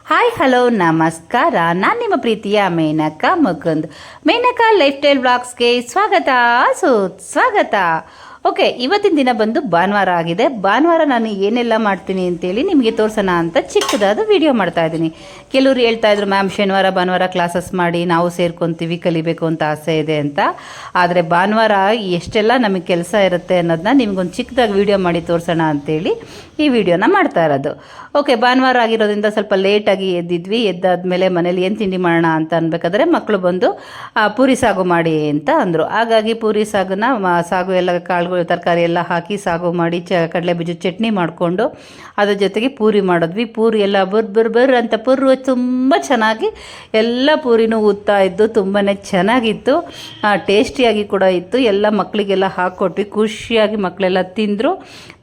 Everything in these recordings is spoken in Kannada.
ಹಾಯ್ ಹಲೋ ನಮಸ್ಕಾರ. ನಾನು ನಿಮ್ಮ ಪ್ರೀತಿಯ ಮೇನಕಾ ಮುಕುಂದ್. ಮೇನಕಾ ಲೈಫ್ ಸ್ಟೈಲ್ ಬ್ಲಾಗ್ಸ್ಗೆ ಸ್ವಾಗತ. ಓಕೆ, ಇವತ್ತಿನ ದಿನ ಬಂದು ಭಾನುವಾರ ಆಗಿದೆ. ಭಾನುವಾರ ನಾನು ಏನೆಲ್ಲ ಮಾಡ್ತೀನಿ ಅಂತೇಳಿ ನಿಮಗೆ ತೋರಿಸೋಣ ಅಂತ ಚಿಕ್ಕದಾದ ವಿಡಿಯೋ ಮಾಡ್ತಾ ಇದ್ದೀನಿ. ಕೆಲವರು ಹೇಳ್ತಾ ಇದ್ರು, ಮ್ಯಾಮ್ ಶನಿವಾರ ಭಾನುವಾರ ಕ್ಲಾಸಸ್ ಮಾಡಿ ನಾವು ಸೇರ್ಕೊತೀವಿ, ಕಲಿಬೇಕು ಅಂತ ಆಸೆ ಇದೆ ಅಂತ. ಆದರೆ ಭಾನುವಾರ ಎಷ್ಟೆಲ್ಲ ನಮಗೆ ಕೆಲಸ ಇರುತ್ತೆ ಅನ್ನೋದನ್ನ ನಿಮಗೊಂದು ಚಿಕ್ಕದಾಗಿ ವಿಡಿಯೋ ಮಾಡಿ ತೋರಿಸೋಣ ಅಂತೇಳಿ ಈ ವಿಡಿಯೋನ ಮಾಡ್ತಾ ಇರೋದು. ಓಕೆ, ಭಾನುವಾರ ಆಗಿರೋದ್ರಿಂದ ಸ್ವಲ್ಪ ಲೇಟಾಗಿ ಎದ್ದಿದ್ವಿ. ಎದ್ದಾದ್ಮೇಲೆ ಮನೇಲಿ ಏನು ತಿಂಡಿ ಮಾಡೋಣ ಅಂತ ಅನ್ಬೇಕಾದ್ರೆ ಮಕ್ಕಳು ಬಂದು ಪೂರಿ ಸಾಗು ಮಾಡಿ ಅಂತ ಅಂದರು. ಹಾಗಾಗಿ ಪೂರಿ ಸಾಗನ್ನ ಸಾಗು ಎಲ್ಲ ಕಾಳುಗಳು ತರಕಾರಿ ಎಲ್ಲ ಹಾಕಿ ಸಾಗು ಮಾಡಿ ಕಡಲೆ ಬೀಜದ ಚಟ್ನಿ ಮಾಡಿಕೊಂಡು ಅದ್ರ ಜೊತೆಗೆ ಪೂರಿ ಮಾಡಿದ್ವಿ. ಪೂರಿ ಎಲ್ಲ ಬರ್ ಅಂತ ಪೂರಿ ತುಂಬ ಚೆನ್ನಾಗಿ ಎಲ್ಲ ಪೂರಿನೂ ಉತ್ತಾ ಇದ್ದು ತುಂಬಾ ಚೆನ್ನಾಗಿತ್ತು, ಟೇಸ್ಟಿಯಾಗಿ ಕೂಡ ಇತ್ತು. ಎಲ್ಲ ಮಕ್ಕಳಿಗೆಲ್ಲ ಹಾಕ್ಕೊಟ್ವಿ, ಖುಷಿಯಾಗಿ ಮಕ್ಕಳೆಲ್ಲ ತಿಂದರು.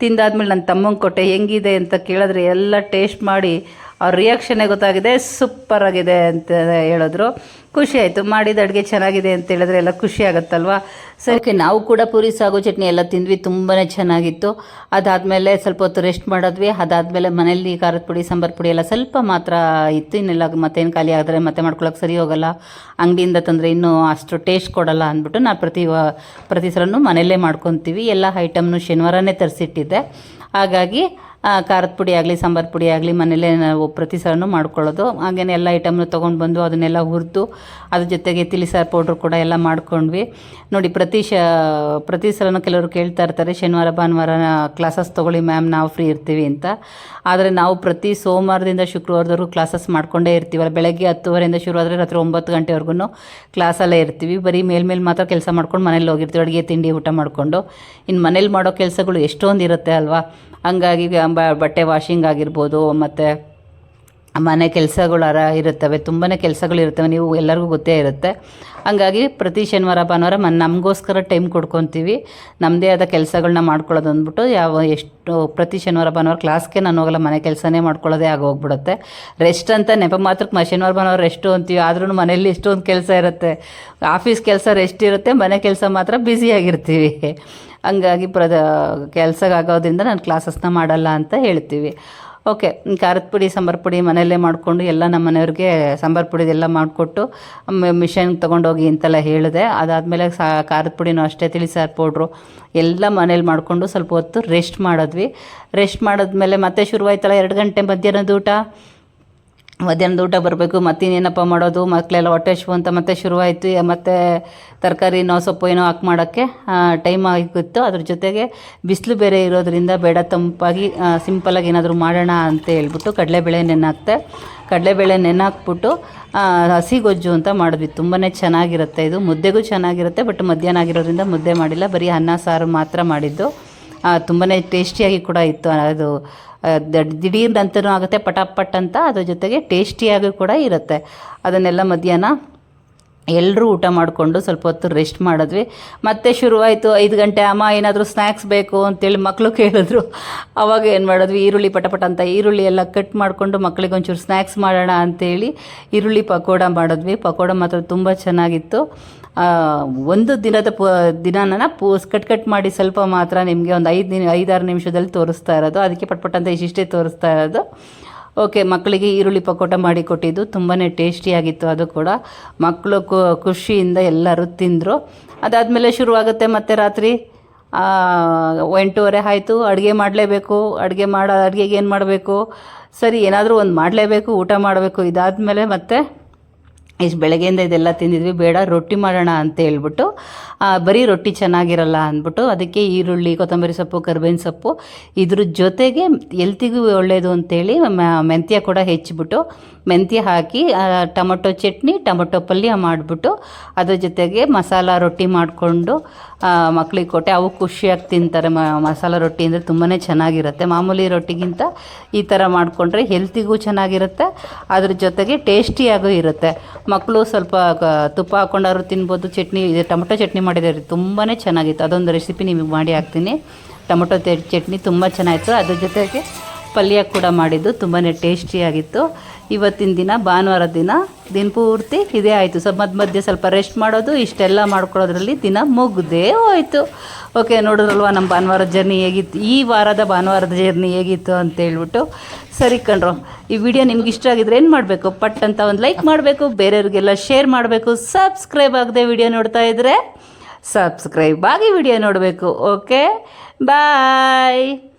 ತಿಂದಾದ್ಮೇಲೆ ನನ್ನ ತಮ್ಮಂಗೆ ಕೊಟ್ಟೆ, ಹೆಂಗಿದೆ ಅಂತ ಕೇಳಿದ್ರೆ ಎಲ್ಲ ಟೇಸ್ಟ್ ಮಾಡಿ ಅವ್ರ ರಿಯಾಕ್ಷನ್ನೇ ಗೊತ್ತಾಗಿದೆ, ಸೂಪರ್ ಆಗಿದೆ ಅಂತ ಹೇಳಿದ್ರು. ಖುಷಿ ಆಯಿತು. ಮಾಡಿದ ಅಡುಗೆ ಚೆನ್ನಾಗಿದೆ ಅಂತ ಹೇಳಿದ್ರೆ ಎಲ್ಲ ಖುಷಿ ಆಗುತ್ತಲ್ವ. ಸರಿ, ನಾವು ಕೂಡ ಪೂರಿ ಸಾಗು ಚಟ್ನಿ ಎಲ್ಲ ತಿಂದ್ವಿ, ತುಂಬಾ ಚೆನ್ನಾಗಿತ್ತು. ಅದಾದಮೇಲೆ ಸ್ವಲ್ಪ ಹೊತ್ತು ರೆಸ್ಟ್ ಮಾಡಿದ್ವಿ. ಅದಾದಮೇಲೆ ಮನೇಲಿ ಖಾರದ ಪುಡಿ ಸಾಂಬಾರು ಪುಡಿ ಎಲ್ಲ ಸ್ವಲ್ಪ ಮಾತ್ರ ಇತ್ತು, ಇನ್ನೆಲ್ಲ ಮತ್ತೇನು ಖಾಲಿ ಆದರೆ ಮತ್ತೆ ಮಾಡ್ಕೊಳಕ್ಕೆ ಸರಿ ಹೋಗಲ್ಲ, ಅಂಗಡಿಯಿಂದ ತಂದರೆ ಇನ್ನೂ ಅಷ್ಟು ಟೇಸ್ಟ್ ಕೊಡಲ್ಲ ಅಂದ್ಬಿಟ್ಟು ನಾನು ಪ್ರತಿ ಸಲನೂ ಮನೆಯಲ್ಲೇ ಮಾಡ್ಕೊತೀವಿ. ಎಲ್ಲ ಐಟಮ್ನು ಶನಿವಾರನೇ ತರಿಸಿಟ್ಟಿದ್ದೆ. ಹಾಗಾಗಿ ಖಾರದ ಪುಡಿ ಆಗಲಿ ಸಾಂಬಾರು ಪುಡಿ ಆಗಲಿ ಮನೇಲೇ ನಾವು ಪ್ರತಿ ಸಲನೂ ಮಾಡ್ಕೊಳ್ಳೋದು. ಹಾಗೇನೆ ಎಲ್ಲ ಐಟಮ್ನು ತೊಗೊಂಡು ಬಂದು ಅದನ್ನೆಲ್ಲ ಹುರಿದು ಅದ್ರ ಜೊತೆಗೆ ತಿಳಿಸಾರು ಪೌಡ್ರ್ ಕೂಡ ಎಲ್ಲ ಮಾಡ್ಕೊಂಡ್ವಿ. ನೋಡಿ, ಪ್ರತಿ ಸಲನೂ ಕೆಲವರು ಕೇಳ್ತಾ ಇರ್ತಾರೆ, ಶನಿವಾರ ಭಾನುವಾರ ಕ್ಲಾಸಸ್ ತೊಗೊಳ್ಳಿ ಮ್ಯಾಮ್, ನಾವು ಫ್ರೀ ಇರ್ತೀವಿ ಅಂತ. ಆದರೆ ನಾವು ಪ್ರತಿ ಸೋಮವಾರದಿಂದ ಶುಕ್ರವಾರದವರೆಗೂ ಕ್ಲಾಸಸ್ ಮಾಡ್ಕೊಂಡೇ ಇರ್ತೀವಲ್ಲ. ಬೆಳಗ್ಗೆ 10:30 ಶುರುವಾದರೆ ರಾತ್ರಿ 9 ಗಂಟೆವರೆಗೂ ಕ್ಲಾಸಲ್ಲೇ ಇರ್ತೀವಿ. ಬರೀ ಮೇಲ್ಮೇಲೆ ಮಾತ್ರ ಕೆಲಸ ಮಾಡ್ಕೊಂಡು ಮನೇಲಿ ಹೋಗಿರ್ತೀವಿ, ಅಡುಗೆ ತಿಂಡಿ ಊಟ ಮಾಡಿಕೊಂಡು. ಇನ್ನು ಮನೇಲಿ ಮಾಡೋ ಕೆಲಸಗಳು ಎಷ್ಟೊಂದು ಇರುತ್ತೆ ಅಲ್ವಾ. ಹಂಗಾಗಿ ಬಟ್ಟೆ ವಾಷಿಂಗ್ ಆಗಿರ್ಬೋದು, ಮತ್ತು ಮನೆ ಕೆಲಸಗಳು ಇರುತ್ತವೆ, ತುಂಬಾ ಕೆಲಸಗಳಿರ್ತವೆ, ನೀವು ಎಲ್ಲರಿಗೂ ಗೊತ್ತೇ ಇರುತ್ತೆ. ಹಂಗಾಗಿ ಪ್ರತಿ ಶನಿವಾರ ಭಾನುವಾರ ನಮಗೋಸ್ಕರ ಟೈಮ್ ಕೊಡ್ಕೊತೀವಿ, ನಮ್ಮದೇ ಆದ ಕೆಲಸಗಳನ್ನ ಮಾಡ್ಕೊಳ್ಳೋದು ಅಂದ್ಬಿಟ್ಟು. ಪ್ರತಿ ಶನಿವಾರ ಭಾನುವಾರ ಕ್ಲಾಸ್ಗೆ ನಾನು ಹೋಗಲ್ಲ, ಮನೆ ಕೆಲಸನೇ ಮಾಡ್ಕೊಳ್ಳೋದೇ ಆಗೋಗ್ಬಿಡುತ್ತೆ. ರೆಸ್ಟ್ ಅಂತ ನೆಪ ಮಾತ್ರಕ್ಕೆ ಶನಿವಾರ ಭಾನುವಾರ ರೆಸ್ಟು ಅಂತೀವಿ, ಆದ್ರೂ ಮನೇಲಿ ಎಷ್ಟೊಂದು ಕೆಲಸ ಇರುತ್ತೆ. ಆಫೀಸ್ ಕೆಲಸ ರೆಸ್ಟ್ ಇರುತ್ತೆ, ಮನೆ ಕೆಲಸ ಮಾತ್ರ ಬ್ಯುಸಿಯಾಗಿರ್ತೀವಿ. ಹಂಗಾಗಿ ಕೆಲಸಗಾಗೋದ್ರಿಂದ ನಾನು ಕ್ಲಾಸಸ್ನ ಮಾಡಲ್ಲ ಅಂತ ಹೇಳ್ತೀವಿ. ಓಕೆ, ಖಾರದ ಪುಡಿ ಸಾಂಬಾರು ಪುಡಿ ಮನೆಯಲ್ಲೇ ಮಾಡಿಕೊಂಡು ಎಲ್ಲ ನಮ್ಮ ಮನೆಯವ್ರಿಗೆ ಸಾಂಬಾರು ಪುಡಿದೆಲ್ಲ ಮಾಡಿಕೊಟ್ಟು ಮಿಷನ್ಗೆ ತೊಗೊಂಡೋಗಿ ಅಂತೆಲ್ಲ ಹೇಳಿದೆ. ಅದಾದಮೇಲೆ ಖಾರದ ಪುಡಿನೂ ಅಷ್ಟೇ, ತಿಳಿಸಾರು ಪೌಡ್ರು ಎಲ್ಲ ಮನೇಲಿ ಮಾಡಿಕೊಂಡು ಸ್ವಲ್ಪ ಹೊತ್ತು ರೆಸ್ಟ್ ಮಾಡಿದ್ವಿ. ರೆಸ್ಟ್ ಮಾಡಿದ್ಮೇಲೆ ಮತ್ತೆ ಶುರುವಾಯ್ತಲ್ಲ 2 ಗಂಟೆ ಮಧ್ಯಾಹ್ನದ ಊಟ ಬರಬೇಕು. ಮತ್ತಿನ್ನೇನಪ್ಪ ಮಾಡೋದು, ಮಕ್ಕಳೆಲ್ಲ ಹೊಟ್ಟೆ ಹಸಿವು ಅಂತ ಮತ್ತೆ ಶುರುವಾಯಿತು. ಮತ್ತು ತರಕಾರಿನೋ ಸೊಪ್ಪು ಏನೋ ಹಾಕಿ ಮಾಡೋಕ್ಕೆ ಟೈಮ್ ಆಗಿತ್ತು. ಅದ್ರ ಜೊತೆಗೆ ಬಿಸಿಲು ಬೇರೆ ಇರೋದ್ರಿಂದ ಬೇಡ, ತಂಪಾಗಿ ಸಿಂಪಲಾಗಿ ಏನಾದರೂ ಮಾಡೋಣ ಅಂತ ಹೇಳ್ಬಿಟ್ಟು ಕಡಲೆಬೇಳೆ ನೆನೆಹಾಕ್ಬಿಟ್ಟು ಹಸಿ ಗೊಜ್ಜು ಅಂತ ಮಾಡಿದ್ವಿ. ತುಂಬಾ ಚೆನ್ನಾಗಿರುತ್ತೆ ಇದು, ಮುದ್ದೆಗೂ ಚೆನ್ನಾಗಿರುತ್ತೆ. ಬಟ್ ಮಧ್ಯಾಹ್ನ ಆಗಿರೋದ್ರಿಂದ ಮುದ್ದೆ ಮಾಡಿಲ್ಲ, ಬರೀ ಅನ್ನ ಸಾರು ಮಾತ್ರ ಮಾಡಿದ್ದು. ತುಂಬಾ ಟೇಸ್ಟಿಯಾಗಿ ಕೂಡ ಇತ್ತು. ಅದು ದಿಢೀರ್ನಂತನೂ ಆಗುತ್ತೆ, ಪಟಾಪಟ್ ಅಂತ. ಅದ್ರ ಜೊತೆಗೆ ಟೇಸ್ಟಿಯಾಗಿ ಕೂಡ ಇರುತ್ತೆ. ಅದನ್ನೆಲ್ಲ ಮಧ್ಯಾಹ್ನ ಎಲ್ಲರೂ ಊಟ ಮಾಡಿಕೊಂಡು ಸ್ವಲ್ಪ ಹೊತ್ತು ರೆಸ್ಟ್ ಮಾಡಿದ್ವಿ. ಮತ್ತೆ ಶುರುವಾಯಿತು 5 ಗಂಟೆ. ಅಮ್ಮ ಏನಾದರೂ ಸ್ನ್ಯಾಕ್ಸ್ ಬೇಕು ಅಂತೇಳಿ ಮಕ್ಕಳು ಕೇಳಿದ್ರು. ಆವಾಗ ಏನು ಮಾಡಿದ್ವಿ, ಈರುಳ್ಳಿ ಪಟಪಟ ಅಂತ ಈರುಳ್ಳಿ ಎಲ್ಲ ಕಟ್ ಮಾಡಿಕೊಂಡು ಮಕ್ಕಳಿಗೆ ಒಂಚೂರು ಸ್ನ್ಯಾಕ್ಸ್ ಮಾಡೋಣ ಅಂಥೇಳಿ ಈರುಳ್ಳಿ ಪಕೋಡ ಮಾಡಿದ್ವಿ. ಪಕೋಡ ಮಾತ್ರ ತುಂಬ ಚೆನ್ನಾಗಿತ್ತು. ಒಂದು ದಿನನ ಕಟ್ ಮಾಡಿ ಸ್ವಲ್ಪ ಮಾತ್ರ ನಿಮಗೆ ಒಂದು 5-6 ನಿಮಿಷದಲ್ಲಿ ತೋರಿಸ್ತಾ ಇರೋದು. ಅದಕ್ಕೆ ಪಟ್ಪಟ್ ಅಂತ ಇಷ್ಟಿಷ್ಟೇ ತೋರಿಸ್ತಾ ಇರೋದು. ಓಕೆ, ಮಕ್ಕಳಿಗೆ ಈರುಳ್ಳಿ ಪಕೋಟ ಮಾಡಿ ಕೊಟ್ಟಿದ್ದು ತುಂಬಾ ಟೇಸ್ಟಿಯಾಗಿತ್ತು. ಅದು ಕೂಡ ಮಕ್ಕಳು ಖುಷಿಯಿಂದ ಎಲ್ಲರೂ ತಿಂದರು. ಅದಾದಮೇಲೆ ಶುರುವಾಗುತ್ತೆ ಮತ್ತೆ ರಾತ್ರಿ 8:30 ಆಯಿತು. ಅಡುಗೆ ಮಾಡಲೇಬೇಕು. ಅಡುಗೆಗೆ ಏನು ಮಾಡಬೇಕು, ಸರಿ ಏನಾದರೂ ಒಂದು ಮಾಡಲೇಬೇಕು, ಊಟ ಮಾಡಬೇಕು. ಇದಾದಮೇಲೆ ಮತ್ತೆ ಬೆಳಗ್ಗೆಯಿಂದ ಇದೆಲ್ಲ ತಿಂದಿದ್ವಿ, ಬೇಡ ರೊಟ್ಟಿ ಮಾಡೋಣ ಅಂತ ಹೇಳ್ಬಿಟ್ಟು, ಬರೀ ರೊಟ್ಟಿ ಚೆನ್ನಾಗಿರಲ್ಲ ಅಂದ್ಬಿಟ್ಟು ಅದಕ್ಕೆ ಈರುಳ್ಳಿ, ಕೊತ್ತಂಬರಿ ಸೊಪ್ಪು, ಕರಿಬೇವಿನ ಸೊಪ್ಪು ಇದ್ರ ಜೊತೆಗೆ ಎಲ್ತಿಗೂ ಒಳ್ಳೆಯದು ಅಂತೇಳಿ ಮೆಂತ್ಯ ಕೂಡ ಹೆಚ್ಚಿಬಿಟ್ಟು ಮೆಂತ್ಯ ಹಾಕಿ ಟೊಮೊಟೊ ಚಟ್ನಿ, ಟೊಮೊಟೊ ಪಲ್ಯ ಮಾಡಿಬಿಟ್ಟು ಅದ್ರ ಜೊತೆಗೆ ಮಸಾಲ ರೊಟ್ಟಿ ಮಾಡಿಕೊಂಡು ಮಕ್ಕಳಿಗೆ ಕೊಟ್ಟೆ. ಅವು ಖುಷಿಯಾಗಿ ತಿಂತಾರೆ. ಮಸಾಲ ರೊಟ್ಟಿ ಅಂದರೆ ತುಂಬಾ ಚೆನ್ನಾಗಿರುತ್ತೆ. ಮಾಮೂಲಿ ರೊಟ್ಟಿಗಿಂತ ಈ ಥರ ಮಾಡಿಕೊಂಡ್ರೆ ಹೆಲ್ತಿಗೂ ಚೆನ್ನಾಗಿರುತ್ತೆ, ಅದ್ರ ಜೊತೆಗೆ ಟೇಸ್ಟಿಯಾಗೂ ಇರುತ್ತೆ. ಮಕ್ಕಳು ಸ್ವಲ್ಪ ತುಪ್ಪ ಹಾಕ್ಕೊಂಡಾದ್ರು ತಿನ್ಬೋದು. ಟೊಮೊಟೊ ಚಟ್ನಿ ಮಾಡಿದ್ದಾರೆ, ತುಂಬಾ ಚೆನ್ನಾಗಿತ್ತು. ಅದೊಂದು ರೆಸಿಪಿ ನಿಮಗೆ ಮಾಡಿ ಹಾಕ್ತೀನಿ. ಟೊಮೊಟೊ ಚಟ್ನಿ ತುಂಬ ಚೆನ್ನಾಗಿತ್ತು. ಅದ್ರ ಜೊತೆಗೆ ಪಲ್ಯ ಕೂಡ ಮಾಡಿದ್ದು ತುಂಬಾ ಟೇಸ್ಟಿಯಾಗಿತ್ತು. ಇವತ್ತಿನ ದಿನ ಭಾನುವಾರದ ದಿನ ಪೂರ್ತಿ ಇದೇ ಆಯಿತು. ಮಧ್ಯೆ ಸ್ವಲ್ಪ ರೆಸ್ಟ್ ಮಾಡೋದು, ಇಷ್ಟೆಲ್ಲ ಮಾಡ್ಕೊಳ್ಳೋದ್ರಲ್ಲಿ ದಿನ ಮುಗ್ದೇ ಹೋಯಿತು. ಓಕೆ, ನೋಡಿದ್ರಲ್ವ ನಮ್ಮ ಭಾನುವಾರದ ಜರ್ನಿ ಹೇಗಿತ್ತು, ಈ ವಾರದ ಭಾನುವಾರದ ಜರ್ನಿ ಹೇಗಿತ್ತು ಅಂತ ಹೇಳ್ಬಿಟ್ಟು. ಸರಿ ಕಣ್ರು, ಈ ವಿಡಿಯೋ ನಿಮ್ಗೆ ಇಷ್ಟ ಆಗಿದ್ರೆ ಏನು ಮಾಡಬೇಕು, ಪಟ್ ಅಂತ ಒಂದು ಲೈಕ್ ಮಾಡಬೇಕು, ಬೇರೆಯವ್ರಿಗೆಲ್ಲ ಶೇರ್ ಮಾಡಬೇಕು. ಸಬ್ಸ್ಕ್ರೈಬ್ ಆಗದೆ ವಿಡಿಯೋ ನೋಡ್ತಾ ಇದ್ದರೆ ಸಬ್ಸ್ಕ್ರೈಬ್ ಆಗಿ ವಿಡಿಯೋ ನೋಡಬೇಕು. ಓಕೆ, ಬಾಯ್.